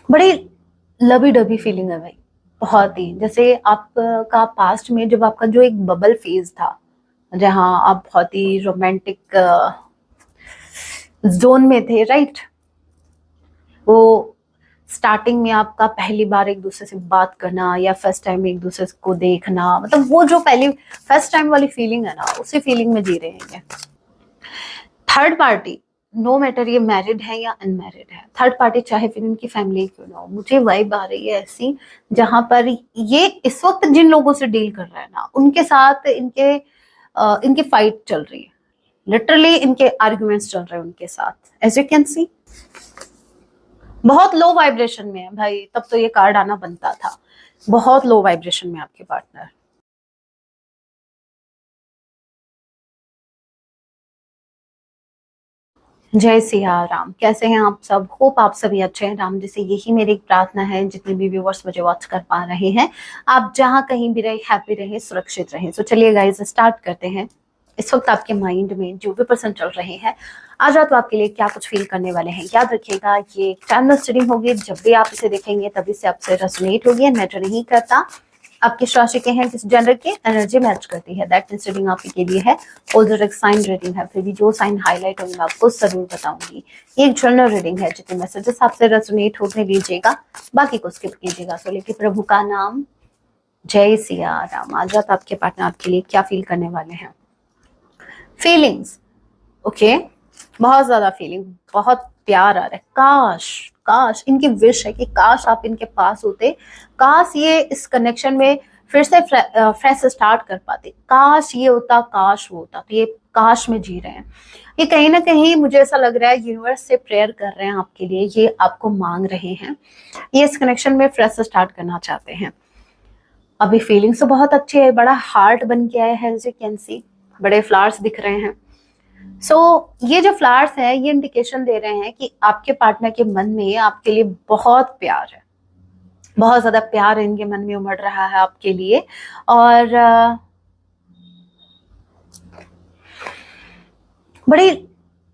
बड़ी लवी डबी फीलिंग है भाई, बहुत ही। जैसे आपका पास्ट में जब आपका जो एक बबल फेज था, जहां आप बहुत ही रोमांटिक जोन में थे, राइट? वो स्टार्टिंग में आपका पहली बार एक दूसरे से बात करना या फर्स्ट टाइम एक दूसरे को देखना, मतलब वो जो पहली फर्स्ट टाइम वाली फीलिंग है ना, उसी फीलिंग में जी रहे हैं ये। थर्ड पार्टी, नो मैटर ये मैरिड है या अनमैरिड है, थर्ड पार्टी चाहे फिर इनकी फैमिली क्यों ना हो, मुझे वाइब आ रही है ऐसी जहां पर ये इस वक्त जिन लोगों से डील कर रहा है ना, उनके साथ इनकी फाइट चल रही है। लिटरली इनके आर्ग्यूमेंट्स चल रहे हैं उनके साथ, एज यू कैन सी। बहुत लो वाइब्रेशन में है भाई, तब तो ये कार्ड आना बनता था। बहुत लो वाइब्रेशन में आपके पार्टनर। जय सिया राम, कैसे हैं आप सब? होप आप सभी अच्छे हैं। राम जी से यही मेरी एक प्रार्थना है, जितने भी व्यूवर्स मुझे वॉच कर पा रहे हैं, आप जहां कहीं भी रहे, हैप्पी रहे, सुरक्षित रहे। तो चलिए गाइस स्टार्ट करते हैं। इस वक्त आपके माइंड में जो भी पर्सन चल रहे हैं, आज रात वो आपके लिए क्या कुछ फील करने वाले हैं, याद रखिएगा ये कैंडल रीडिंग होगी। जब भी आप इसे देखेंगे तभी से आपसे रेजोनेट होगी, मैटर नहीं करता आप किस राशि के हैं, किस जेंडर के, एनर्जी मैच करती है। दैट मींस रीडिंग आपके लिए है। और जो साइन रीडिंग है, फिर भी जो साइन हाईलाइट होंगे मैं आपको जरूर बताऊंगी। ये एक जनरल रीडिंग है, जितने मैसेजेस आपसे रेजोनेट होने लीजिएगा, बाकी को स्किप कीजिएगा। तो लेकिन प्रभु का नाम, जय सिया राम। आज रात आपके पार्टनर आपके लिए क्या फील करने वाले हैं? फीलिंग्स, ओके, बहुत ज्यादा फीलिंग, बहुत प्यार आ रहा है। काश, काश इनकी विश है कि काश आप इनके पास होते, काश ये इस कनेक्शन में फिर से फ्रेश स्टार्ट कर पाते। काश ये होता, काश वो होता। तो ये काश में जी रहे हैं। ये कहीं ना कहीं मुझे ऐसा लग रहा है यूनिवर्स से प्रेयर कर रहे हैं आपके लिए, ये आपको मांग रहे हैं, ये इस कनेक्शन में फ्रेश स्टार्ट करना चाहते हैं। अभी फीलिंग्स तो बहुत अच्छी है, बड़ा हार्ट बन के आया है, एज यू कैन सी, बड़े फ्लावर्स दिख रहे हैं। सो ये जो फ्लावर्स है, ये इंडिकेशन दे रहे हैं कि आपके पार्टनर के मन में आपके लिए बहुत प्यार है, बहुत ज्यादा प्यार इनके मन में उमड़ रहा है आपके लिए। और बड़ी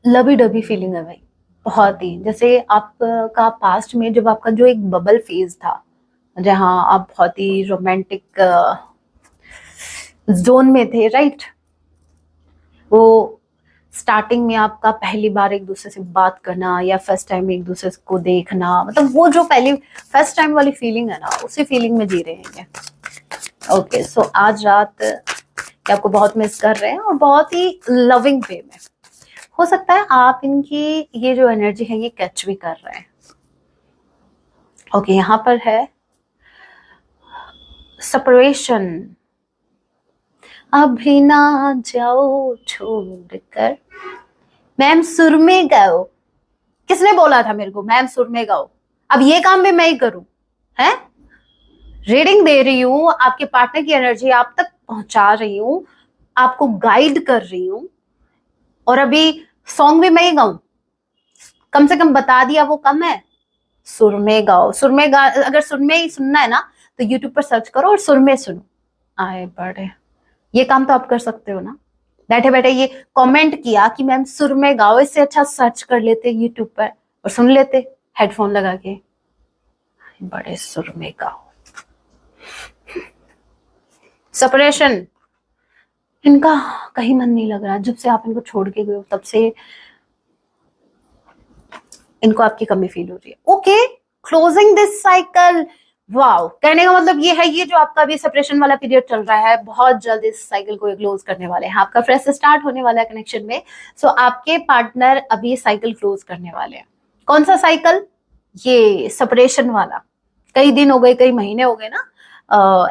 लवी डबी फीलिंग है भाई, बहुत ही। जैसे आपका पास्ट में जब आपका जो एक बबल फेज था, जहां आप बहुत ही रोमांटिक जोन में थे, राइट? वो स्टार्टिंग में आपका पहली बार एक दूसरे से बात करना या फर्स्ट टाइम एक दूसरे को देखना, मतलब वो जो पहली फर्स्ट टाइम वाली फीलिंग है ना, उसी फीलिंग में जी रहे हैं ये। ओके, सो आज रात ये आपको बहुत मिस कर रहे हैं और बहुत ही लविंग वे में। हो सकता है आप इनकी ये जो एनर्जी है ये कैच भी कर रहे हैं। ओके, यहाँ पर है सेपरेशन। अभी ना जाओ छोड़कर, मैम सुर में गाओ। किसने बोला था मेरे को मैम सुर में गाओ? अब ये काम भी मैं ही करूं? है, रीडिंग दे रही हूं, आपके पार्टनर की एनर्जी आप तक पहुंचा रही हूं, आपको गाइड कर रही हूं, और अभी सॉन्ग भी मैं ही गाऊं? कम से कम बता दिया वो कम है। सुर में गाओ, सुर में गा, अगर सुर में ही सुनना है ना तो यूट्यूब पर सर्च करो और सुर में सुनो। आए बड़े, ये काम तो आप कर सकते हो ना। बैठे बैठे ये कमेंट किया कि मैम सुर में गाओ, इससे अच्छा सर्च कर लेते यूट्यूब पर और सुन लेते हेडफोन लगा के। बड़े सुर में गाओ। सेपरेशन, इनका कहीं मन नहीं लग रहा। जब से आप इनको छोड़ के गए हो तब से इनको आपकी कमी फील हो रही है। Okay, closing this cycle. Wow, कहने का मतलब ये है, ये जो आपका अभी सेपरेशन वाला पीरियड चल रहा है, बहुत जल्द इस साइकिल को क्लोज करने वाले हैं। आपका फ्रेश स्टार्ट होने वाला है कनेक्शन में। सो आपके पार्टनर अभी साइकिल क्लोज करने वाले हैं। कौन सा साइकिल? ये सेपरेशन वाला। कई दिन हो गए, कई महीने हो गए ना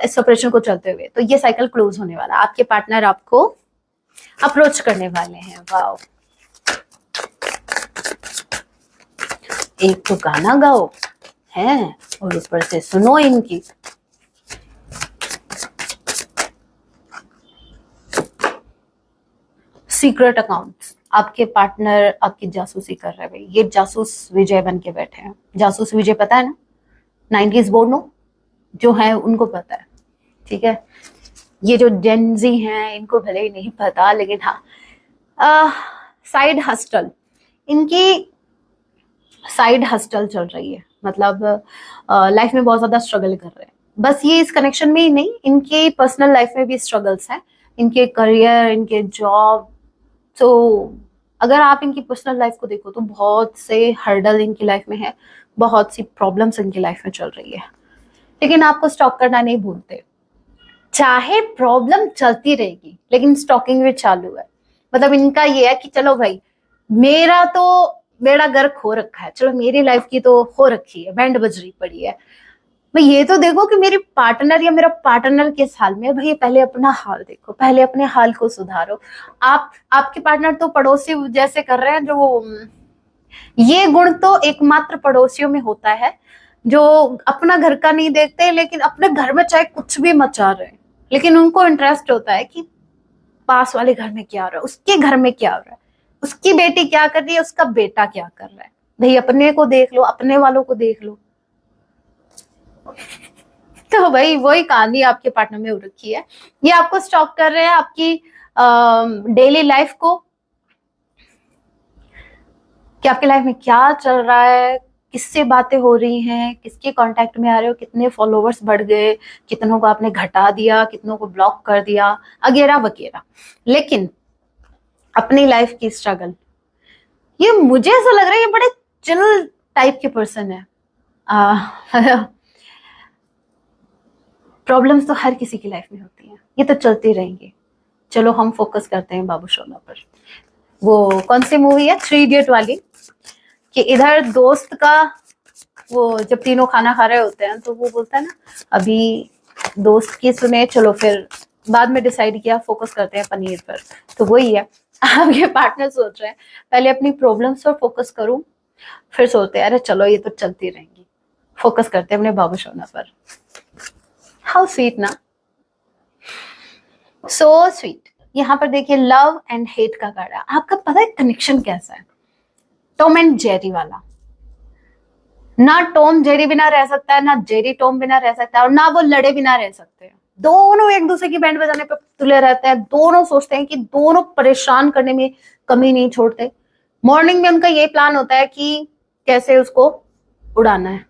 इस सेपरेशन को चलते हुए, तो ये साइकिल क्लोज होने वाला। आपके पार्टनर आपको अप्रोच करने वाले हैं। वाओ, एक तो गाना गाओ है और ऊपर से सुनो इनकी। सीक्रेट अकाउंट्स, आपके पार्टनर आपकी जासूसी कर रहे हैं भाई। ये जासूस विजय बन के बैठे हैं। जासूस विजय पता है ना, 90s बोर्नो जो है उनको पता है, ठीक है। ये जो जेनजी हैं इनको भले ही नहीं पता, लेकिन हाँ, साइड हस्टल, इनकी साइड हस्टल चल रही है। मतलब लाइफ में बहुत ज्यादा स्ट्रगल कर रहे हैं। बस ये इस कनेक्शन में ही नहीं, इनके पर्सनल लाइफ में भी स्ट्रगल्स हैं, इनके करियर, इनके जॉब। तो अगर आप इनकी पर्सनल लाइफ को देखो तो बहुत से हर्डल इनकी लाइफ में है, बहुत सी प्रॉब्लम्स इनकी लाइफ में चल रही है, लेकिन आपको स्टॉक करना नहीं भूलते। चाहे प्रॉब्लम चलती रहेगी लेकिन स्टॉकिंग भी चालू है। मतलब इनका ये है कि चलो भाई, मेरा तो बेड़ा गर्क हो रखा है, चलो मेरी लाइफ की तो हो रखी है, बैंड बजरी पड़ी है, मैं ये तो देखो कि मेरी पार्टनर या मेरा पार्टनर किस हाल में है। भाई पहले अपना हाल देखो, पहले अपने हाल को सुधारो। आपके पार्टनर तो पड़ोसी जैसे कर रहे हैं, जो ये गुण तो एकमात्र पड़ोसियों में होता है, जो अपना घर का नहीं देखते लेकिन अपने घर में चाहे कुछ भी मचा रहे हैं, लेकिन उनको इंटरेस्ट होता है कि पास वाले घर में क्या हो रहा है, उसके घर में क्या हो रहा है, उसकी बेटी क्या कर रही है, उसका बेटा क्या कर रहा है। भाई अपने को देख लो, अपने वालों को देख लो। तो भाई वही कहानी आपके पार्टनर में हो रखी है। ये आपको स्टॉक कर रहे हैं, आपकी डेली लाइफ को, कि आपकी लाइफ में क्या चल रहा है, किससे बातें हो रही हैं, किसके कांटेक्ट में आ रहे हो, कितने फॉलोवर्स बढ़ गए, कितनों को आपने घटा दिया, कितनों को ब्लॉक कर दिया, वगैरह वगैरह। लेकिन अपनी लाइफ की स्ट्रगल, ये मुझे ऐसा लग रहा है ये बड़े चिल टाइप के पर्सन है। प्रॉब्लम्स तो हर किसी की लाइफ में होती हैं, ये तो चलती रहेंगी। चलो हम फोकस करते हैं बाबू शोना पर। वो कौन सी मूवी है, 3 इडियट वाली, कि इधर दोस्त का, वो जब तीनों खाना खा रहे होते हैं तो वो बोलता है ना, अभी दोस्त की सुने, चलो फिर बाद में डिसाइड किया, फोकस करते हैं पनीर पर। तो वही है, आपके पार्टनर सोच रहे हैं पहले अपनी प्रॉब्लम्स पर फोकस करूं, फिर सोचते हैं अरे चलो ये तो चलती रहेंगी, फोकस करते हैं अपने बाबू शोना पर। हाउ स्वीट ना, सो स्वीट। यहाँ पर देखिए लव एंड हेट का कार्ड है। आपका पता है कनेक्शन कैसा है, टॉम एंड जेरी वाला। ना टॉम जेरी बिना रह सकता है, ना जेरी टॉम बिना रह सकता है, और ना वो लड़े बिना रह सकते हैं। दोनों एक दूसरे की बैंड बजाने पर तुले रहते हैं, दोनों सोचते हैं कि दोनों परेशान करने में कमी नहीं छोड़ते। मॉर्निंग में उनका यही प्लान होता है कि कैसे उसको उड़ाना है,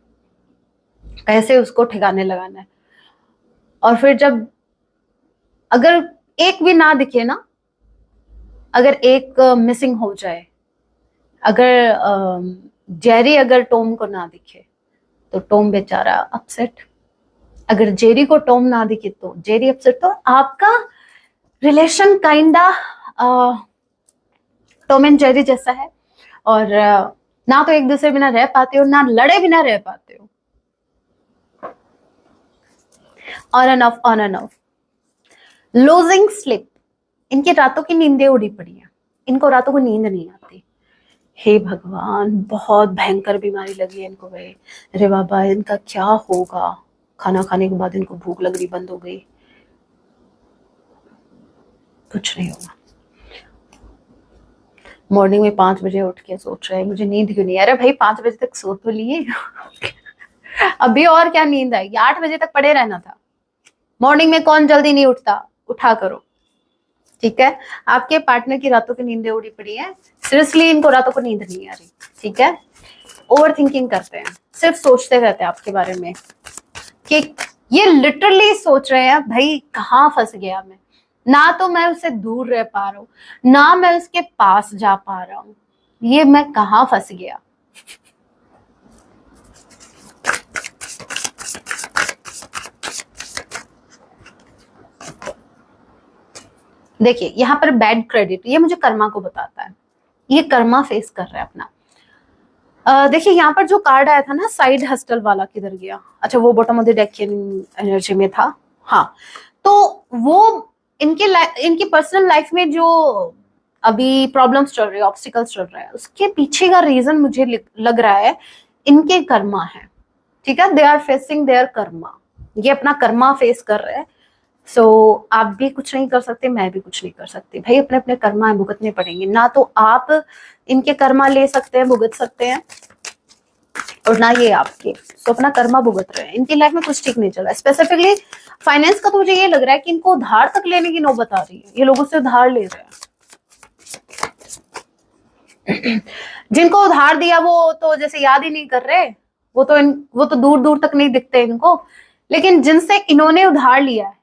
कैसे उसको ठिकाने लगाना है। और फिर जब अगर एक भी ना दिखे ना, अगर एक मिसिंग हो जाए, अगर जेरी अगर टॉम को ना दिखे तो टॉम बेचारा अपसेट, अगर जेरी को टॉम ना दिखे तो जेरी अपसेट। तो आपका relation kinda Tom and Jerry जैसा है, और ना तो एक दूसरे बिना रह पाते हो, ना लड़े बिना रह पाते हो। On end of, on end of. Losing slip, इनकी रातों की नींदें उड़ी पड़ी हैं, इनको रातों को नींद नहीं आती। हे भगवान, बहुत भयंकर बीमारी लगी है इनको भाई। अरे बाबा इनका क्या होगा, खाना खाने के बाद इनको भूख लग रही बंद हो गई, कुछ नहीं होगा। मॉर्निंग में 5 बजे उठ के सोच रहे हैं मुझे नींद क्यों नहीं आ रहा। भाई 5 बजे तक सो तो लिए अभी और क्या नींद आएगी, 8 बजे तक पड़े रहना था। मॉर्निंग में कौन जल्दी नहीं उठता, उठा करो, ठीक है। आपके पार्टनर की रातों की नींदें उड़ी पड़ी है, सीरियसली इनको रातों को नींद नहीं आ रही, ठीक है। ओवर थिंकिंग करते हैं, सिर्फ सोचते रहते हैं आपके बारे में, कि ये लिटरली सोच रहे हैं भाई कहाँ फंस गया मैं, ना तो मैं उससे दूर रह पा रहा हूँ, ना मैं उसके पास जा पा रहा हूँ, ये मैं कहाँ फंस गया। देखिए यहाँ पर बैड क्रेडिट, ये मुझे कर्मा को बताता है, ये कर्मा फेस कर रहा है अपना। देखिए यहाँ पर जो कार्ड आया था ना साइड हस्टल वाला, किधर गया, अच्छा वो बॉटम ऑफ द डेक की एनर्जी में था। हाँ, तो वो इनकी पर्सनल लाइफ में जो अभी प्रॉब्लम्स चल रही है, ऑब्स्टिकल्स चल रहा है, उसके पीछे का रीजन मुझे लग रहा है इनके कर्मा है, ठीक है। They are facing their karma, ये अपना कर्मा फेस कर रहे हैं। सो आप भी कुछ नहीं कर सकते, मैं भी कुछ नहीं कर सकती भाई, अपने अपने कर्मा भुगतने पड़ेंगे। ना तो आप इनके कर्मा ले सकते हैं, भुगत सकते हैं, और ना ये आपके। तो अपना कर्मा भुगत रहे हैं, इनकी लाइफ में कुछ ठीक नहीं चल रहा है। स्पेसिफिकली फाइनेंस का तो मुझे ये लग रहा है कि इनको उधार तक लेने की नौबत आ रही है, ये लोगों से उधार ले रहे हैं। जिनको उधार दिया वो तो जैसे याद ही नहीं कर रहे, वो तो दूर दूर तक नहीं दिखते इनको, लेकिन जिनसे इन्होंने उधार लिया है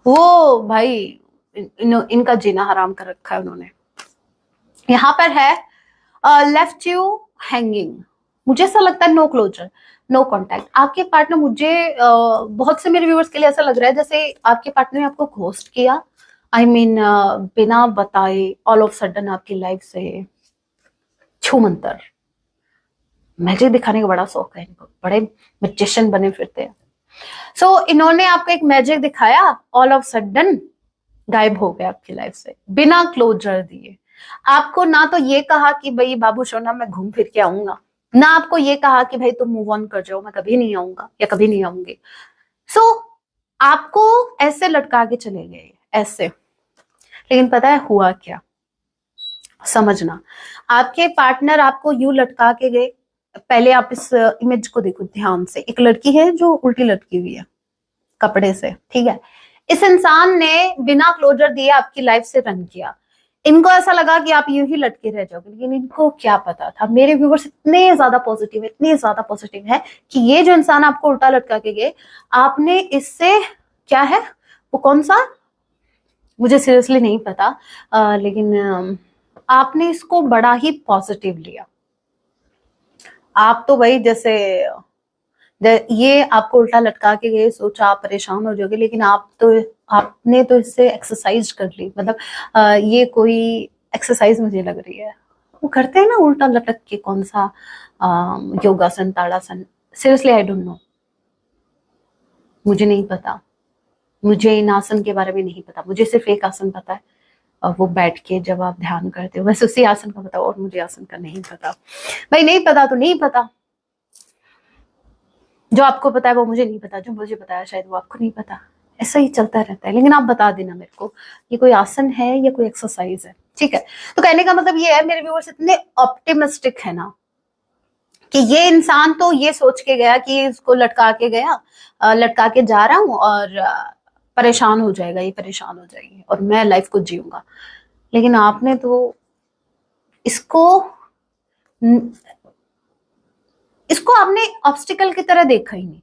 वो भाई इनका जीना हराम कर रखा है उन्होंने। यहाँ पर है लेफ्ट यू हैंगिंग। मुझे ऐसा लगता है नो क्लोजर, नो कॉन्टैक्ट। आपके पार्टनर, मुझे बहुत से मेरे व्यूअर्स के लिए ऐसा लग रहा है जैसे आपके पार्टनर ने आपको घोस्ट किया। आई मीन बिना बताए ऑल ऑफ सडन आपकी लाइफ से छू मंतर। मैजिक दिखाने का बड़ा शौक है इनको, बड़े मैजिशियन बने फिरते हैं। सो इन्होंने आपको एक मैजिक दिखाया, ऑल ऑफ सडन गायब हो गया आपकी लाइफ से बिना क्लोजर दिए। आपको ना तो ये कहा कि भाई बाबू सोना मैं घूम फिर के आऊंगा, ना आपको ये कहा कि भाई तुम मूव ऑन कर जाओ, मैं कभी नहीं आऊंगा या कभी नहीं आऊंगी। सो आपको ऐसे लटका के चले गए ऐसे। लेकिन पता है हुआ क्या, समझना। आपके पार्टनर आपको यूं लटका के गए। पहले आप इस इमेज को देखो ध्यान से। एक लड़की है जो उल्टी लटकी हुई है कपड़े से, ठीक है। इस इंसान ने बिना क्लोजर दिए आपकी लाइफ से रन किया। इनको ऐसा लगा कि आप यूं ही लटके रह जाओगे, लेकिन इनको क्या पता था। मेरे व्यूवर्स इतने ज्यादा पॉजिटिव है, इतने ज्यादा पॉजिटिव है कि ये जो इंसान आपको उल्टा लटका के गए, आपने इससे क्या है वो कौन सा मुझे सीरियसली नहीं पता, लेकिन आपने इसको बड़ा ही पॉजिटिव लिया। आप तो भाई जैसे ये आपको उल्टा लटका के गए, सोचा आप परेशान हो जाओगे, लेकिन आपने तो इससे एक्सरसाइज कर ली। मतलब ये कोई एक्सरसाइज मुझे लग रही है। वो करते हैं ना उल्टा लटक के, कौन सा योगासन, ताड़ासन, सीरियसली आई डोंट नो, मुझे नहीं पता। मुझे इन आसन के बारे में नहीं पता, मुझे सिर्फ एक आसन पता है, और वो बैठ के जब आप ध्यान करते हो, बस उसी आसन का पता, और मुझे आसन का नहीं पता। भाई नहीं पता तो नहीं पता, जो आपको पता है वो मुझे नहीं पता, जो मुझे पता है शायद वो आपको नहीं पता। ऐसा ही चलता रहता है। लेकिन आप बता देना मेरे को ये कोई आसन है या कोई एक्सरसाइज है, ठीक है। तो कहने का मतलब ये है, मेरे व्यूअर्स इतने ऑप्टिमिस्टिक है ना कि ये इंसान तो ये सोच के गया कि इसको लटका के गया, लटका के जा रहा हूं और परेशान हो जाएगा, ये परेशान हो जाएगी और मैं लाइफ को जीऊंगा। लेकिन आपने तो इसको इसको आपने ऑब्स्टिकल की तरह देखा ही नहीं।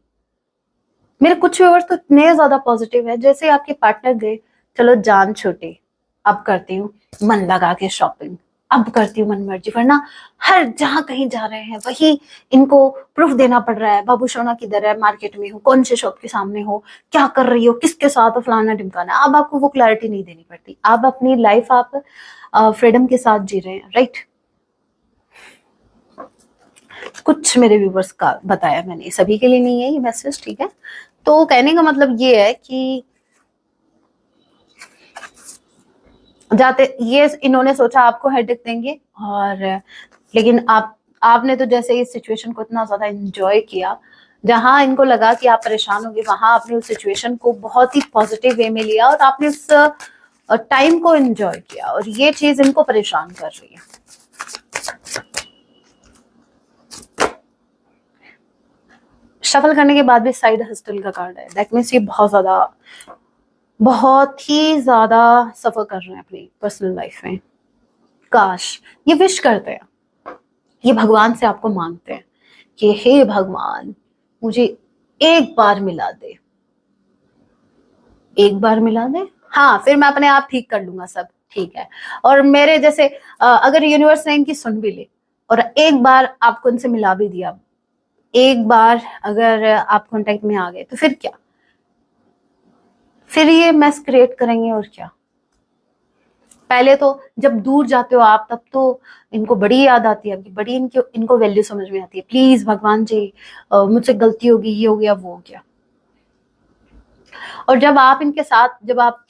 मेरे कुछ व्यूअर्स तो इतने ज्यादा पॉजिटिव है, जैसे आपके पार्टनर गए, चलो जान छूटी, अब करती हूँ मन लगा के शॉपिंग, अब करती हूँ मन मर्जी, वरना हर जहां कहीं जा रहे हैं वही इनको प्रूफ देना पड़ रहा है। बाबू सोना किधर है, मार्केट में हो, कौन से शॉप के सामने हो, क्या कर रही हो, किसके साथ हो, फलाना ढिमकाना। अब आपको वो क्लैरिटी नहीं देनी पड़ती, आप अपनी लाइफ आप फ्रीडम के साथ जी रहे हैं, राइट। कुछ मेरे व्यूवर्स का बताया मैंने, सभी के लिए नहीं है ये मैसेज, ठीक है। तो कहने का मतलब ये है कि जाते ये इन्होंने सोचा आपको हेडेक देंगे, और लेकिन आपने तो जैसे इस सिचुएशन को इतना ज्यादा एंजॉय किया, जहां इनको लगा कि आप परेशान होंगे, वहां आपने उस सिचुएशन को बहुत ही पॉजिटिव वे में लिया और आपने उस टाइम को एंजॉय किया, और ये चीज इनको परेशान कर रही है। शफल करने के बाद भी साइड हस्टल का कार्ड है, दैट मीन्स ये बहुत ही ज्यादा सफर कर रहे हैं अपनी पर्सनल लाइफ में। काश, ये विश करते हैं, ये भगवान से आपको मांगते हैं कि हे भगवान मुझे एक बार मिला दे, एक बार मिला दे, हाँ फिर मैं अपने आप ठीक कर लूंगा सब, ठीक है। और मेरे जैसे अगर यूनिवर्स ने इनकी सुन भी ली और एक बार आपको इनसे मिला भी दिया, एक बार अगर आप कांटेक्ट में आ गए, तो फिर क्या, फिर ये मैस क्रिएट करेंगे और क्या। पहले तो जब दूर जाते हो आप, तब तो इनको बड़ी याद आती है आपकी, बड़ी इनको वैल्यू समझ में आती है, प्लीज भगवान जी मुझसे गलती होगी, ये हो गया वो हो गया। और जब आप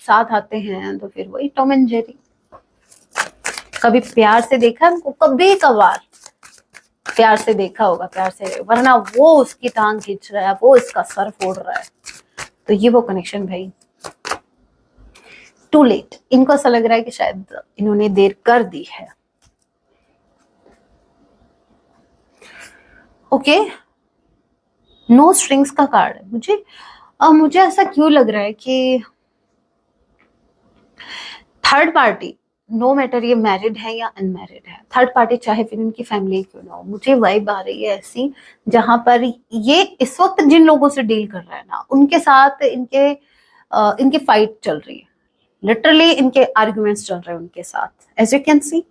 साथ आते हैं, तो फिर वही टॉम एंड जेरी। कभी प्यार से देखा है उनको, कभी कभार प्यार से देखा होगा, प्यार से, वरना वो उसकी टांग खींच रहा है, वो इसका सर फोड़ रहा है। तो ये वो कनेक्शन भाई टू लेट। इनको ऐसा लग रहा है कि शायद इन्होंने देर कर दी है। ओके, नो स्ट्रिंग्स का कार्ड है। मुझे ऐसा क्यों लग रहा है कि थर्ड पार्टी नो मैटर ये मैरिड है या अनमैरिड है, थर्ड पार्टी चाहे फिर इनकी फैमिली क्यों ना हो, मुझे वाइब आ रही है ऐसी जहां पर ये इस वक्त जिन लोगों से डील कर रहा है ना, उनके साथ इनके फाइट चल रही है, लिटरली इनके आर्ग्यूमेंट्स चल रहे हैं उनके साथ। एज यू कैन सी,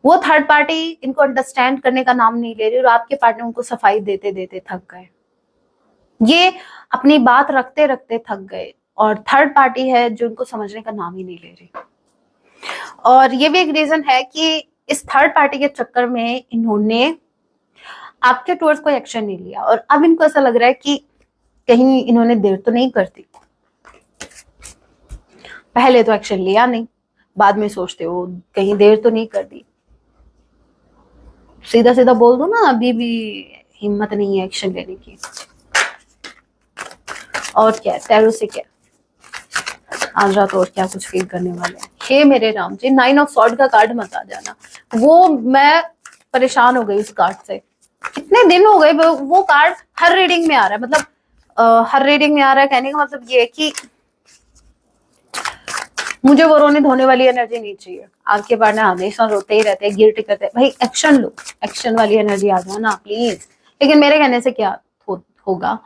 वो थर्ड पार्टी इनको अंडरस्टैंड करने का नाम नहीं ले रही और आपके पार्टनर उनको सफाई देते देते थक गए, ये अपनी बात रखते रखते थक गए, और थर्ड पार्टी है जो उनको समझने का नाम ही नहीं ले रही। और ये भी एक रीजन है कि इस थर्ड पार्टी के चक्कर में इन्होंने आपके टूवर्ड्स कोई एक्शन नहीं लिया, और अब इनको ऐसा लग रहा है कि कहीं इन्होंने देर तो नहीं कर दी, पहले तो एक्शन लिया नहीं, बाद में सोचते हो कहीं देर तो नहीं कर दी। सीधा सीधा बोल दो ना, अभी भी हिम्मत नहीं है एक्शन लेने की। और क्या टैरो से क्या आज रात और क्या कुछ फील करने वाले हैं। हे मेरे राम जी, 9 ऑफ सॉर्ड का कार्ड मत आ जाना, वो मैं परेशान हो गई उस कार्ड से, कितने दिन हो गए वो कार्ड हर रीडिंग में आ रहा है, मतलब हर रीडिंग में आ रहा है, कहने का मतलब ये है कि मुझे वो रोने धोने वाली एनर्जी नहीं चाहिए। आपके पार्टनर हमेशा रोते ही रहते हैं, गिल्ट करते हैं, भाई एक्शन लो, एक्शन वाली एनर्जी आ जाओ ना प्लीज। लेकिन मेरे कहने से क्या होगा,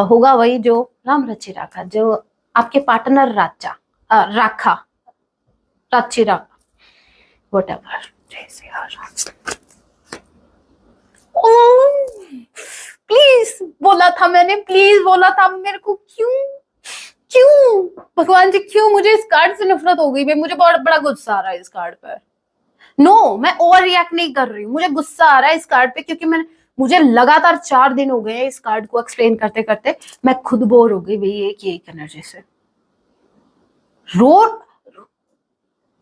होगा वही जो राम रची राखा, जो आपके पार्टनर राखा राची राखा व्हाटएवर, जैसे प्लीज बोला था मैंने, प्लीज बोला था, मेरे को क्यों भगवान जी क्यों मुझे इस कार्ड से नफरत हो गई। मुझे बहुत बड़ा गुस्सा आ रहा है इस कार्ड पर। नो, मैं ओवर रिएक्ट नहीं कर रही हूँ, मुझे गुस्सा आ रहा है इस कार्ड पे, क्योंकि मुझे लगातार 4 दिन हो गए इस कार्ड को एक्सप्लेन करते करते, मैं खुद बोर हो गई भाई एक एनर्जी से।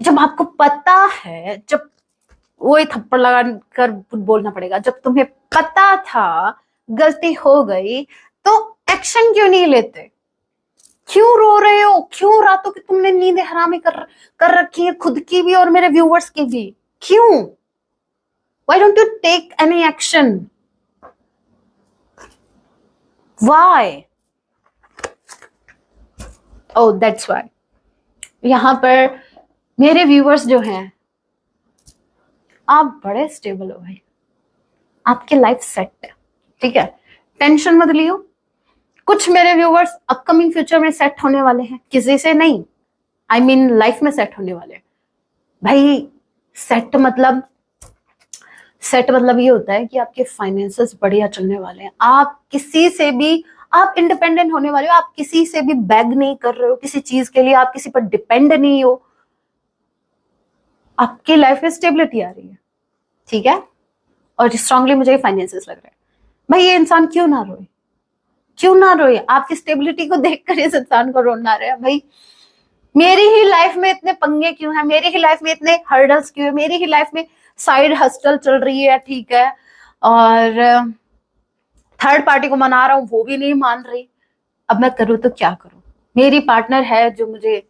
जब आपको पता है, जब वो थप्पड़ लगा कर बोलना पड़ेगा, जब तुम्हें पता था गलती हो गई तो एक्शन क्यों नहीं लेते? क्यों रो रहे हो? क्यों रातों की तुमने नींद हरामी कर रखी है, खुद की भी और मेरे व्यूवर्स की भी? क्यों? Why don't you take any action? Why? Oh, that's why. यहां पर मेरे व्यूवर्स जो हैं, आप बड़े स्टेबल हो भाई, आपकी लाइफ सेट है, ठीक है, टेंशन मत लियो। कुछ मेरे व्यूवर्स अपकमिंग फ्यूचर में सेट होने वाले हैं, किसी से नहीं, आई मीन लाइफ में सेट होने वाले हैं भाई। सेट मतलब ये होता है कि आपके फाइनेंसेस बढ़िया चलने वाले हैं, आप किसी से भी, आप इंडिपेंडेंट होने वाले हो, आप किसी से भी बैग नहीं कर रहे हो किसी चीज के लिए, आप किसी पर डिपेंड नहीं हो, आपकी लाइफ में स्टेबिलिटी आ रही है, ठीक है। और स्ट्रांगली मुझे फाइनेंसेस लग रहे हैं भाई, ये इंसान क्यों ना रोए, क्यों ना रोए? आपकी स्टेबिलिटी को देखकर इस इंसान को रोना आ रहा है भाई। मेरी ही लाइफ में इतने पंगे क्यों हैं, मेरी ही लाइफ में इतने हर्डल्स क्यों है, मेरी ही लाइफ में साइड हस्टल चल रही है, ठीक है, और थर्ड पार्टी को मना रहा हूं वो भी नहीं मान रही, अब मैं करूं तो क्या करूं? मेरी पार्टनर है जो मुझे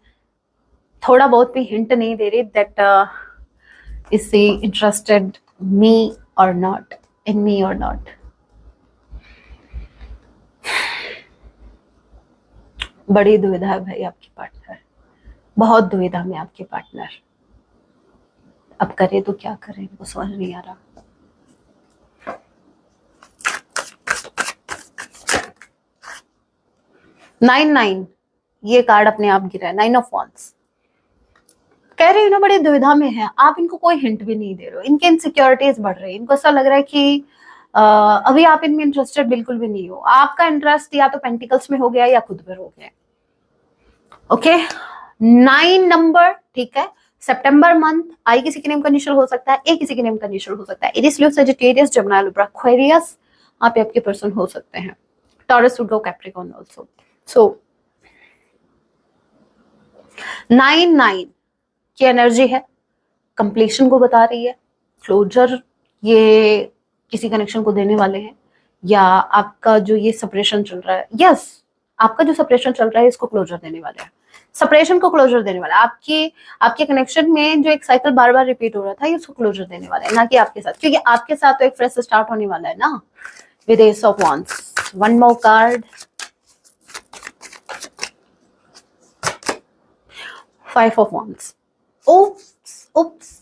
थोड़ा बहुत भी हिंट नहीं दे रही दैट इज शी इंटरेस्टेड मी और नॉट, इन मी और नॉट। बड़ी दुविधा है भाई आपकी पार्टनर, बहुत दुविधा में आपके पार्टनर। अब करे तो क्या करें, वो समझ नहीं आ रहा। नाइन ये कार्ड अपने आप गिरा है, 9 ऑफ वॉन्ड्स। कह रही हूँ ना, बड़ी दुविधा में है, आप इनको कोई हिंट भी नहीं दे रहे हो, इनके इनसिक्योरिटीज बढ़ रही है, इनको ऐसा लग रहा है कि अभी आप इनमें इंटरेस्टेड बिल्कुल भी नहीं हो, आपका इंटरेस्ट या तो पेंटिकल्स में हो गया या खुद पर हो गया। ओके, 9 नंबर, ठीक है, सितंबर मंथ, आई किसी के नेम का इनिशियल हो सकता है, ए किसी के नेम का इनिशियल हो सकता है, एरीज, लियो, सजिटेरियस, जेमिनी, लिब्रा, एक्वेरियस, आप आपके पर्सन हो सकते हैं, टॉरस, वर्गो, कैप्रिकॉर्न आल्सो। सो 9 की एनर्जी है, कंप्लीशन को बता रही है, क्लोजर ये किसी कनेक्शन को देने वाले हैं, या आपका जो ये सेपरेशन चल रहा है, यस आपका जो सेपरेशन चल रहा है इसको क्लोजर देने वाले हैं, सेपरेशन को क्लोजर देने वाला है, आपके कनेक्शन में जो एक साइकिल बार बार रिपीट हो रहा था ये उसको क्लोजर देने वाला है, ना कि आपके साथ, क्योंकि आपके साथ तो एक फ्रेश स्टार्ट होने वाला है ना, with ace of wands. One more card, 5 of wands. Oh oops,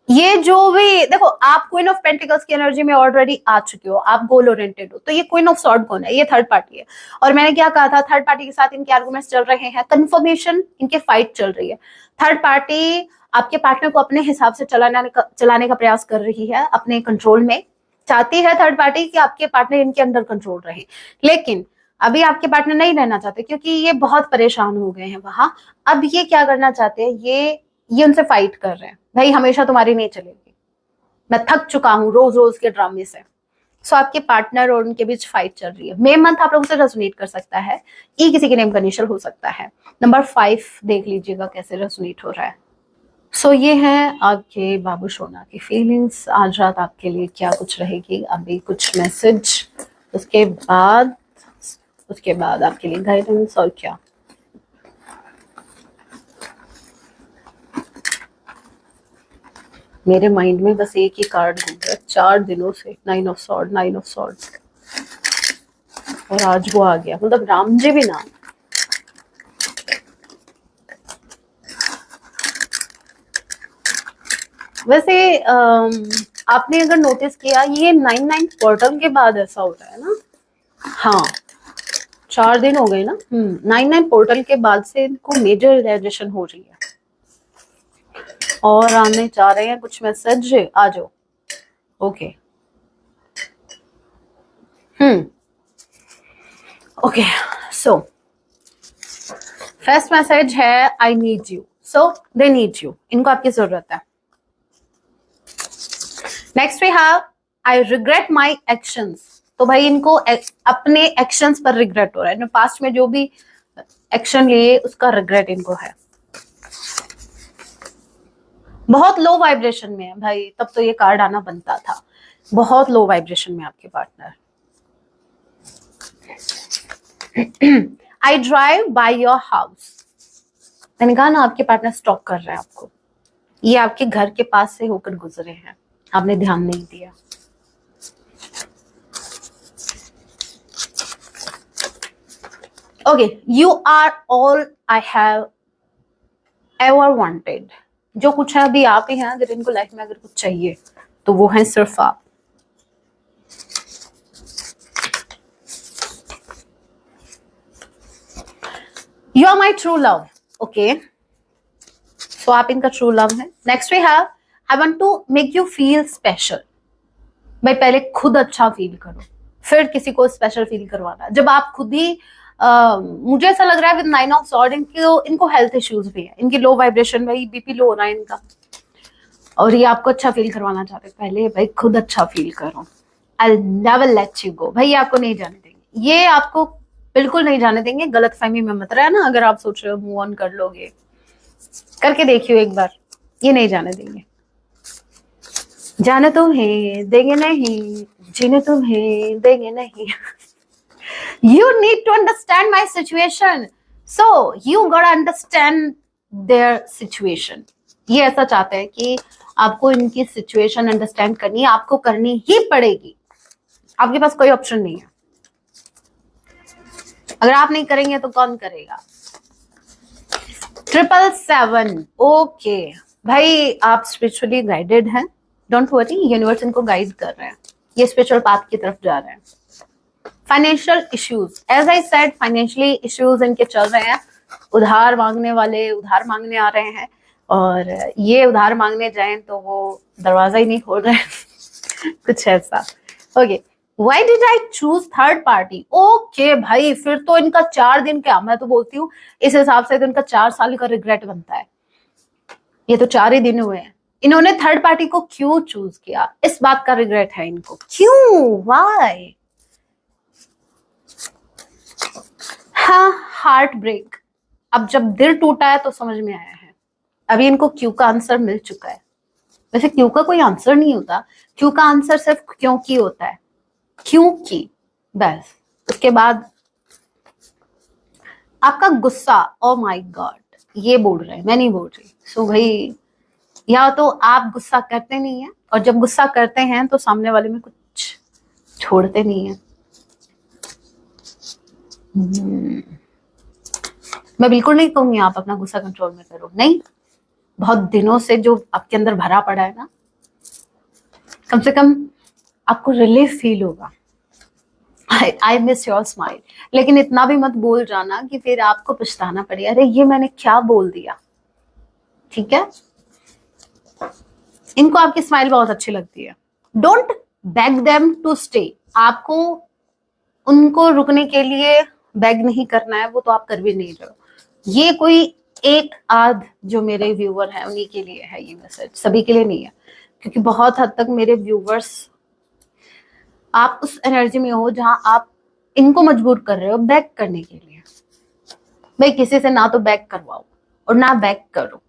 ये जो भी देखो, आप क्वीन ऑफ पेंटिकल्स की एनर्जी में ऑलरेडी आ चुके हो, आप गोल ओरिएंटेड हो, तो ये क्वीन ऑफ सॉर्ड कौन है? ये थर्ड पार्टी है। और मैंने क्या कहा था, थर्ड पार्टी के साथ इनके आर्गुमेंट्स चल रहे हैं, कंफर्मेशन, इनके फाइट चल रही है। थर्ड पार्टी आपके पार्टनर को अपने हिसाब से चलाने का प्रयास कर रही है, अपने कंट्रोल में चाहती है थर्ड पार्टी कि आपके पार्टनर इनके अंडर कंट्रोल रहे। लेकिन अभी आपके पार्टनर नहीं रहना चाहते, क्योंकि ये बहुत परेशान हो गए हैं वहां। अब ये क्या करना चाहते हैं, ये उनसे फाइट कर रहे हैं, भाई हमेशा तुम्हारी नहीं चलेगी, मैं थक चुका हूं रोज रोज के ड्रामे से। सो आपके पार्टनर और उनके बीच फाइट चल रही है। मे मंथ आप लोगों से रेजोनेट कर सकता है, ई किसी के नेम का इनिशियल हो सकता है। नंबर 5 देख लीजिएगा कैसे रेजोनेट हो रहा है। सो ये है आपके बाबू सोना की फीलिंग्स। आज रात आपके लिए क्या कुछ रहेगी, अभी कुछ मैसेज, उसके बाद आपके लिए गाइडेंस और क्या। मेरे माइंड में बस एक ही कार्ड घूम रहा है 4 दिनों से, 9 ऑफ सॉर्ड, और आज वो आ गया, मतलब राम जी भी ना। वैसे आपने अगर नोटिस किया, ये 9 पोर्टल के बाद ऐसा हो रहा है ना। हाँ, 4 दिन हो गए ना। 9 पोर्टल के बाद से इनको मेजर रियलाइजेशन हो रही है, और आने जा रहे हैं कुछ मैसेज। आ जाओ। Okay, okay. So first message है, I need you, so they need you, इनको आपकी जरूरत है। Next we have, I regret my actions, तो भाई इनको अपने एक्शंस पर रिग्रेट हो रहा है, पास्ट में जो भी एक्शन लिए उसका रिग्रेट इनको है। बहुत लो वाइब्रेशन में है भाई, तब तो ये कार्ड आना बनता था। बहुत लो वाइब्रेशन में आपके partner. I drive by your house, मैंने कहा ना आपके पार्टनर स्टॉक कर रहे हैं आपको, ये आपके घर के पास से होकर गुजरे हैं, आपने ध्यान नहीं दिया। Okay, you are all I have ever wanted, जो कुछ है अभी आप ही हैं। अगर इनको लाइफ में अगर कुछ चाहिए तो वो है सिर्फ आप। You are my true love, okay, so आप इनका ट्रू लव है। Next we have, I want to make you feel special, भाई पहले खुद अच्छा फील करो, फिर किसी को स्पेशल फील करवाना। जब आप खुद ही मुझे ऐसा लग रहा है विद 9 ऑफ सॉर्ड इनको हेल्थ इश्यूज भी है, इनकी लो वाइब्रेशन, भाई बीपी लो हो रहा है इनका, और ये आपको अच्छा फील करवाना चाहते हैं। पहले भाई खुद अच्छा फील करो। I never let you go, भाई आपको नहीं जाने देंगे, ये आपको बिल्कुल नहीं जाने देंगे। गलत फहमी में मत रहना, अगर आप सोच रहे हो मूव ऑन कर लोगे, करके देखियो एक बार, ये नहीं जाने देंगे। जाने तुम्हें देंगे नहीं, जीने तुम्हें देंगे नहीं। You need to understand my situation, so you gotta understand their situation. ये ऐसा चाहते हैं कि आपको इनकी सिचुएशन अंडरस्टैंड करनी है, आपको करनी ही पड़ेगी, आपके पास कोई ऑप्शन नहीं है। अगर आप नहीं करेंगे तो कौन करेगा। 777, ओके भाई आप स्पिरिचुअली गाइडेड हैं, डोंट वरी, यूनिवर्स इनको गाइड कर रहे हैं, ये स्पिरिचुअल पाथ की तरफ जा रहे हैं। Financial issues, as I said, financially issues इनके चल रहे हैं। उधार मांगने वाले उधार मांगने आ रहे हैं, और ये उधार मांगने जाएं तो वो दरवाजा ही नहीं खोल रहे हैं। कुछ ऐसा। Okay, why did I choose third party, okay भाई फिर तो इनका 4 दिन क्या, मैं तो बोलती हूँ इस हिसाब से तो इनका 4 साल का रिग्रेट बनता है। ये तो 4 ही दिन हुए हैं, इन्होंने थर्ड पार्टी को क्यों चूज किया, इस बात का रिग्रेट है इनको। क्यों, व्हाई। हाँ, हार्ट ब्रेक। अब जब दिल टूटा है तो समझ में आया है, अभी इनको क्यों का आंसर मिल चुका है। वैसे क्यों का कोई आंसर नहीं होता, क्यों का आंसर सिर्फ क्योंकि होता है, क्योंकि, बस। उसके बाद आपका गुस्सा, ओ माय गॉड, ये बोल रहे हैं, मैं नहीं बोल रही। सो भाई या तो आप गुस्सा करते नहीं है, और जब गुस्सा करते हैं तो सामने वाले में कुछ छोड़ते नहीं है। मैं बिल्कुल नहीं कहूंगी आप अपना गुस्सा कंट्रोल में करो, नहीं, बहुत दिनों से जो आपके अंदर भरा पड़ा है ना, कम से कम आपको रिलीफ फील होगा। I miss your smile. लेकिन इतना भी मत बोल जाना कि फिर आपको पछताना पड़े, अरे ये मैंने क्या बोल दिया। ठीक है, इनको आपकी स्माइल बहुत अच्छी लगती है। Don't beg them to stay. आपको उनको रुकने के लिए बेग नहीं करना है, वो तो आप कर भी नहीं रहे हो। ये कोई एक आध जो मेरे व्यूअर हैं उन्हीं के लिए है ये मैसेज, सभी के लिए नहीं है। क्योंकि बहुत हद तक मेरे व्यूवर्स, आप उस एनर्जी में हो जहां आप इनको मजबूर कर रहे हो बैक करने के लिए। भाई किसी से ना तो बैक करवाओ और ना बैक करो।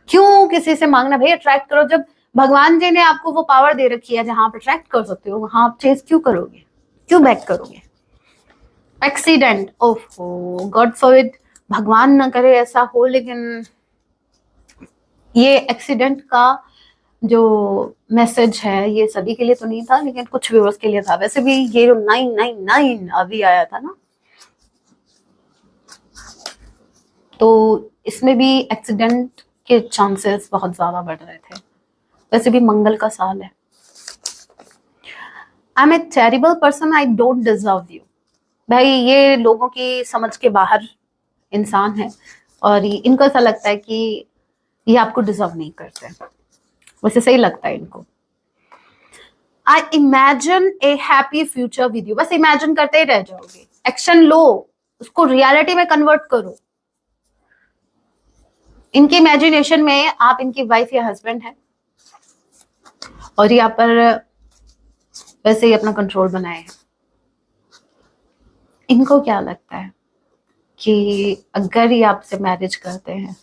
क्यों किसी से मांगना, भाई अट्रैक्ट करो। जब भगवान जी ने आपको वो पावर दे रखी है जहां आप अट्रैक्ट कर सकते हो, वहां आप चेज क्यों करोगे, क्यों बैक करोगे। एक्सीडेंट, ओहो गॉड फॉरबिड, भगवान ना करे ऐसा हो, लेकिन ये एक्सीडेंट का जो मैसेज है ये सभी के लिए तो नहीं था, लेकिन कुछ व्यूअर्स के लिए था। वैसे भी ये जो 999 अभी आया था ना, तो इसमें भी एक्सीडेंट के चांसेस बहुत ज्यादा बढ़ रहे थे। वैसे भी मंगल का साल है। I am a terrible person, I don't deserve you. भाई ये लोगों की समझ के बाहर इंसान है, और इनको ऐसा लगता है कि ये आपको डिजर्व नहीं करते। वैसे सही लगता है इनको। I imagine A happy future with you. बस इमेजिन करते ही रह जाओगे, एक्शन लो, उसको रियलिटी में कन्वर्ट करो। इनके इमेजिनेशन में आप इनकी वाइफ या हस्बैंड है, और यहाँ पर वैसे ही अपना कंट्रोल बनाए हैं। इनको क्या लगता है कि अगर ये आपसे मैरिज करते हैं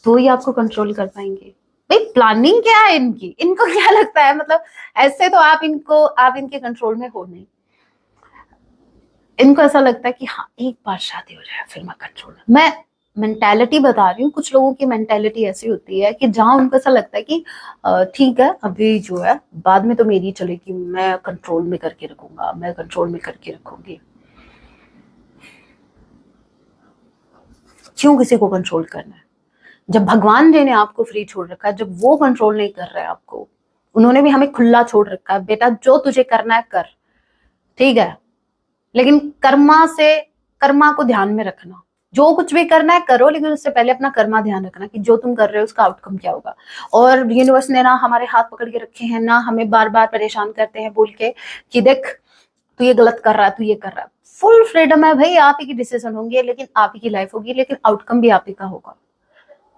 तो ये आपको कंट्रोल कर पाएंगे। भाई प्लानिंग क्या है इनकी, इनको क्या लगता है, मतलब ऐसे तो आप इनके कंट्रोल में हो नहीं। इनको ऐसा लगता है कि हाँ एक बार शादी हो जाए फिर मैं कंट्रोल। मैं मेंटालिटी बता रही हूँ, कुछ लोगों की मेंटालिटी ऐसी होती है कि जहां उनको ऐसा लगता है कि ठीक है अभी जो है बाद में तो मेरी चलेगी, मैं कंट्रोल में करके रखूंगा, मैं कंट्रोल में करके रखूंगी। क्यों किसी को कंट्रोल करना है, जब भगवान जी ने आपको फ्री छोड़ रखा है, जब वो कंट्रोल नहीं कर रहे हैं आपको। उन्होंने भी हमें खुला छोड़ रखा है, बेटा जो तुझे करना है कर, ठीक है, लेकिन कर्मा को ध्यान में रखना। जो कुछ भी करना है करो, लेकिन उससे पहले अपना कर्मा ध्यान रखना कि जो तुम कर रहे हो उसका आउटकम क्या होगा। और यूनिवर्स ने ना हमारे हाथ पकड़ के रखे हैं, ना हमें बार बार परेशान करते हैं बोल के कि देख तू ये गलत कर रहा है, तू ये कर रहा है। फुल फ्रीडम है भाई, आप ही की डिसीजन होंगे, लेकिन आप ही की लाइफ होगी, लेकिन आउटकम भी आप ही का होगा।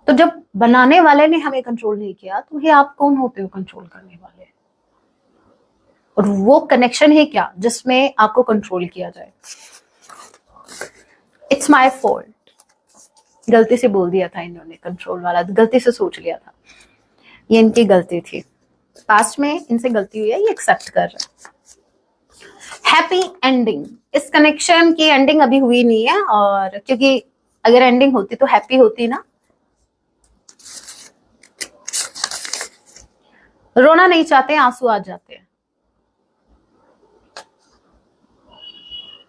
तो जब बनाने वाले ने हमें कंट्रोल नहीं किया, तो ये आप कौन होते हो कंट्रोल करने वाले। और वो कनेक्शन है क्या जिसमें आपको कंट्रोल किया जाए। इट्स माई फॉल्ट, गलती से बोल दिया था इन्होंने, कंट्रोल वाला गलती से सोच लिया था, ये इनकी गलती थी, पास्ट में इनसे गलती हुई है, ये एक्सेप्ट कर रहे हैं। हैप्पी एंडिंग, इस कनेक्शन की एंडिंग अभी हुई नहीं है, और क्योंकि अगर एंडिंग होती तो हैप्पी होती ना। रोना नहीं चाहते, आंसू आ जाते हैं,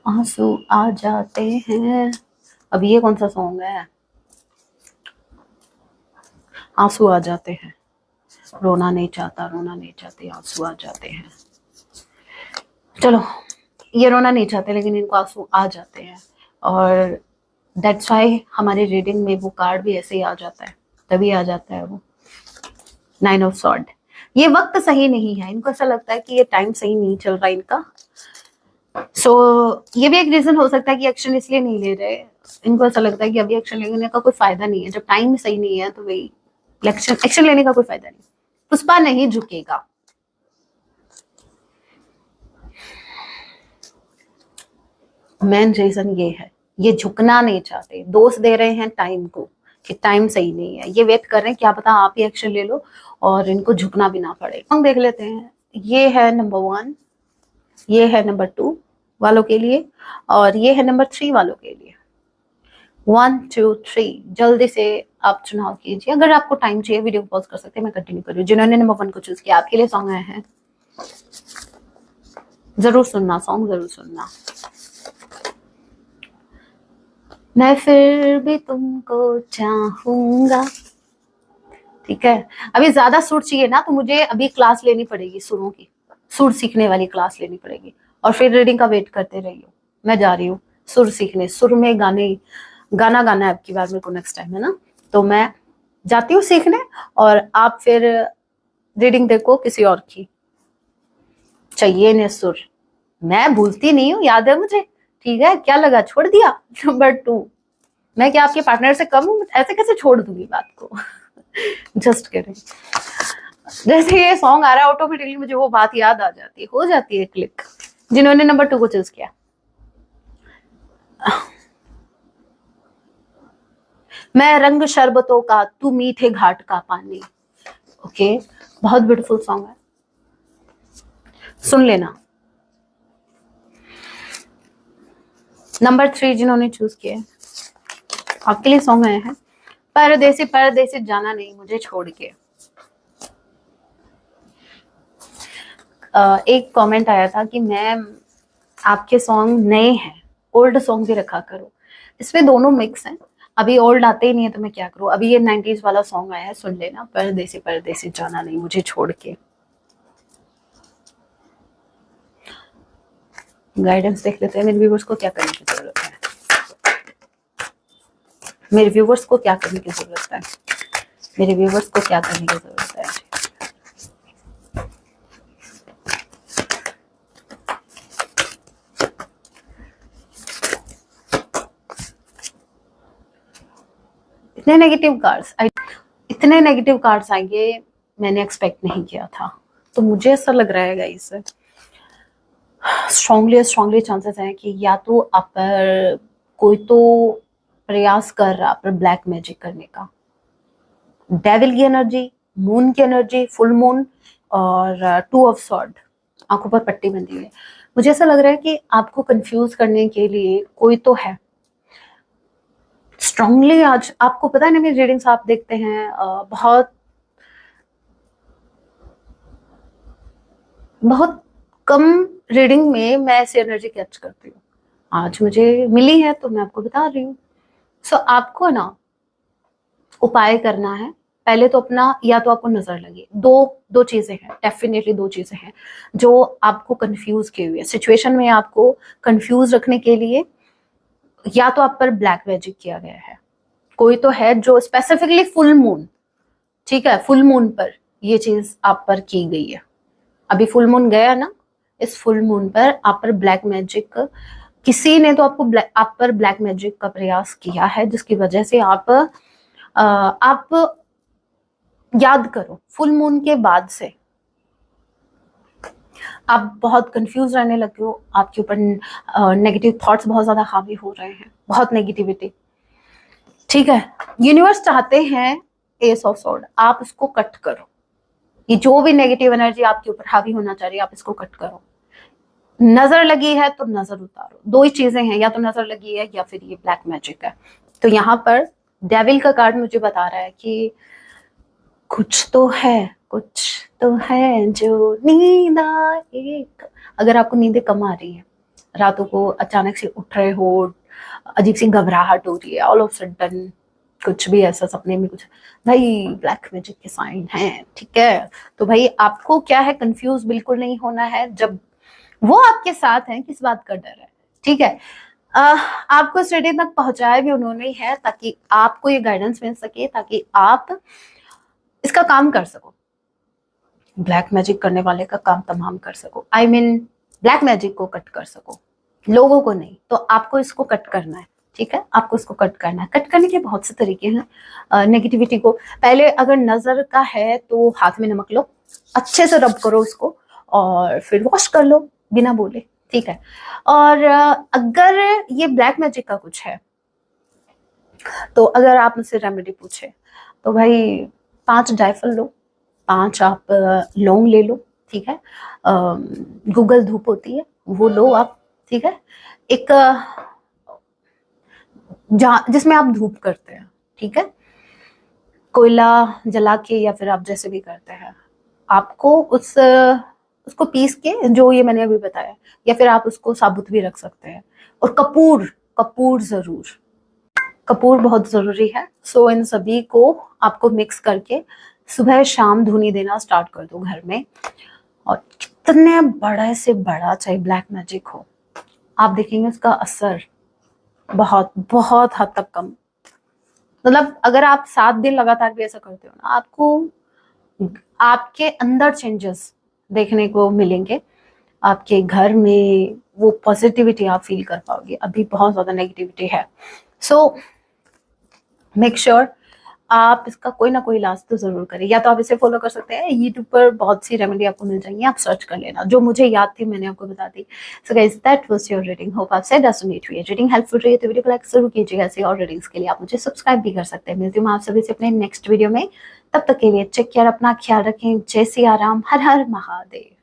आंसू आ जाते हैं। अब ये कौन सा सॉन्ग है, आंसू आ जाते हैं, रोना नहीं चाहता, रोना नहीं चाहते, आंसू आ जाते हैं। चलो ये रोना नहीं चाहते लेकिन इनको आंसू आ जाते हैं, और दैट्स वाई हमारे रीडिंग में वो कार्ड भी ऐसे ही आ जाता है, तभी आ जाता है वो 9 ऑफ सॉर्ड। ये वक्त सही नहीं है, इनको ऐसा लगता है कि ये टाइम सही नहीं चल रहा इनका। सो ये भी एक रीजन हो सकता है कि एक्शन इसलिए नहीं ले रहे। इनको ऐसा लगता है कि अभी एक्शन लेने का कोई फायदा नहीं है, जब टाइम सही नहीं है तो वही एक्शन लेने का कोई फायदा नहीं। पुष्पा नहीं झुकेगा। मेन रीजन ये है, ये झुकना नहीं चाहते, दोष दे रहे हैं टाइम को कि टाइम सही नहीं है। ये वेट कर रहे हैं क्या पता आप ही एक्शन ले लो और इनको झुकना भी ना पड़े। हम देख लेते हैं, ये है नंबर 1, ये है नंबर 2 वालों के लिए, और ये है नंबर 3 वालों के लिए। 1 2 3 जल्दी से आप चुनाव कीजिए। अगर आपको टाइम चाहिए वीडियो को पॉज कर सकते हैं, मैं कंटिन्यू कर रही हूँ। जिन्होंने नंबर 1 को चूज किया आपके लिए सॉन्ग आए हैं, जरूर सुनना सॉन्ग, जरूर सुनना। मैं फिर भी तुमको चाहूंगा, ठीक है। अभी ज्यादा सुर चाहिए ना तो मुझे अभी क्लास लेनी पड़ेगी, सुरों की, सुर सीखने वाली क्लास लेनी पड़ेगी, और फिर रीडिंग का वेट करते रहिए। मैं जा रही हूँ सुर सीखने, सुर में गाना गाना है अब की बार मेरे को नेक्स्ट टाइम, है ना। तो मैं जाती हूँ सीखने, और आप फिर रीडिंग देखो किसी और की। चाहिए ने सुर, मैं भूलती नहीं हूँ, याद है मुझे। ठीक है, क्या लगा छोड़ दिया। नंबर 2, मैं क्या आपके पार्टनर से कम हूँ? ऐसे कैसे छोड़ दूंगी बात को। Just kidding. जैसे ये सॉन्ग आ रहा है ऑटोमेटिकली मुझे वो बात याद आ जाती है, हो जाती है क्लिक। जिन्होंने नंबर 2 को चूज किया, मैं रंग शरबतों का, तू मीठे घाट का पानी। ओके, बहुत ब्यूटीफुल सॉन्ग है, सुन लेना। नंबर 3 जिन्होंने चूज किया, आपके लिए सॉन्ग आए हैं, परदेसी परदेसी जाना नहीं मुझे छोड़ के। एक कमेंट आया था कि मैम आपके सॉन्ग नए हैं, ओल्ड सॉन्ग भी रखा करो। इसमें दोनों मिक्स हैं, अभी ओल्ड आते ही नहीं है तो मैं क्या करूं। अभी ये 90s वाला सॉन्ग आया है, सुन लेना, परदेसी परदेसी जाना नहीं मुझे छोड़ के। गाइडेंस देख लेते हैं, मेरे व्यूवर्स को क्या करने की जरूरत है, मेरे व्यूवर्स को क्या करने की जरूरत है, मेरे व्यूवर्स को क्या करने की जरूरत है। इतने नेगेटिव कार्ड्स आएंगे मैंने एक्सपेक्ट नहीं किया था। तो मुझे ऐसा लग रहा है गाइस, स्ट्रांगली चांसेस हैं कि या तो आप पर कोई तो प्रयास कर रहा पर ब्लैक मैजिक करने का। डेविल की एनर्जी, मून की एनर्जी, फुल मून, और 2 ऑफ सॉर्ड, आंखों पर पट्टी बंधी हुई है। मुझे ऐसा लग रहा है कि आपको कंफ्यूज करने के लिए कोई तो है। स्ट्रांगली आज आपको पता है ना, मेरी रीडिंग्स आप देखते हैं, बहुत कम रीडिंग में मैं ऐसी एनर्जी कैच करती हूँ। आज मुझे मिली है तो मैं आपको बता रही हूँ। सो आपको ना उपाय करना है। पहले तो अपना, या तो आपको नजर लगे, दो चीजें हैं, डेफिनेटली 2 चीजें हैं जो आपको कंफ्यूज किए हुए सिचुएशन में, आपको कंफ्यूज रखने के लिए। या तो आप पर ब्लैक मैजिक किया गया है, कोई तो है जो स्पेसिफिकली फुल मून, ठीक है, फुल मून पर ये चीज आप पर की गई है। अभी फुल मून गया ना, इस फुल मून पर आप पर ब्लैक मैजिक, किसी ने तो आप पर ब्लैक मैजिक का प्रयास किया है, जिसकी वजह से आप याद करो, फुल मून के बाद से आप बहुत कंफ्यूज रहने लगे हो, आपके ऊपर नेगेटिव थॉट्स बहुत ज्यादा हावी हो रहे हैं, बहुत नेगेटिविटी। ठीक है, यूनिवर्स चाहते हैं एस ऑफ सॉर्ड, आप इसको कट करो। ये जो भी नेगेटिव एनर्जी आपके ऊपर हावी होना चाह रही है, आप इसको कट करो। नजर लगी है तो नजर उतारो, 2 ही चीजें हैं, या तो नजर लगी है या फिर ये ब्लैक मैजिक है। तो यहाँ पर डेविल का कार्ड मुझे बता रहा है कि कुछ तो है, कुछ तो है जो नींद आए। अगर आपको नींदें कम आ रही है, रातों को अचानक से उठ रहे हो, अजीब सी घबराहट हो रही है, ऑल ऑफ सडन कुछ भी ऐसा सपने में कुछ, भाई ब्लैक मैजिक के साइन है। ठीक है, तो भाई आपको क्या है, कंफ्यूज बिल्कुल नहीं होना है। जब वो आपके साथ हैं, किस बात का डर है। ठीक है, आपको इस रेडियो तक पहुंचाया भी उन्होंने है, ताकि आपको ये गाइडेंस मिल सके, ताकि आप इसका काम कर सको, ब्लैक मैजिक करने वाले का काम तमाम कर सको। आई मीन ब्लैक मैजिक को कट कर सको, लोगों को नहीं। तो आपको इसको कट करना है, ठीक है, आपको इसको कट करना है। कट करने के बहुत से तरीके हैं। नेगेटिविटी को पहले, अगर नजर का है तो हाथ में नमक लो, अच्छे से रब करो उसको, और फिर वॉश कर लो बिना बोले। ठीक है, और अगर ये ब्लैक मैजिक का कुछ है, तो अगर आप मुझसे रेमेडी पूछे तो भाई 5 जायफल लो, 5 आप लौंग ले लो, ठीक है, गूगल धूप होती है वो लो आप, ठीक है, एक जिसमें आप धूप करते हैं, ठीक है, कोयला जला के या फिर आप जैसे भी करते हैं, आपको उसको पीस के, जो ये मैंने अभी बताया, या फिर आप उसको साबुत भी रख सकते हैं। और कपूर, कपूर जरूर, कपूर बहुत जरूरी है। सो इन सभी को आपको मिक्स करके सुबह शाम धुनी देना स्टार्ट कर दो घर में, और कितने बड़े से बड़ा चाहे ब्लैक मैजिक हो, आप देखेंगे उसका असर बहुत बहुत हद तक कम। मतलब अगर आप 7 दिन लगातार भी ऐसा करते हो ना, आपको आपके अंदर चेंजेस देखने को मिलेंगे। आपके घर में वो पॉजिटिविटी आप फील कर पाओगे। अभी बहुत ज्यादा नेगेटिविटी है, सो मेक श्योर आप इसका कोई ना कोई इलाज तो जरूर करें। या तो आप इसे फॉलो कर सकते हैं, यूट्यूब पर बहुत सी रेमेडी आपको मिल जाएंगी, आप सर्च कर लेना। जो मुझे याद थी मैंने आपको बता दी। So guys that was your reading, hope आप से रेजोनेट हुई है। रीडिंग हेल्पफुल रही है तो वीडियो को लाइक जरूर कीजिएगा। ऐसे और रीडिंग्स के लिए आप मुझे सब्सक्राइब भी कर सकते हैं। मिलती हूँ मैं आप सभी से अपने नेक्स्ट वीडियो में। तब तक के लिए टेक केयर, अपना ख्याल रखें। जय सिया राम, हर हर महादेव।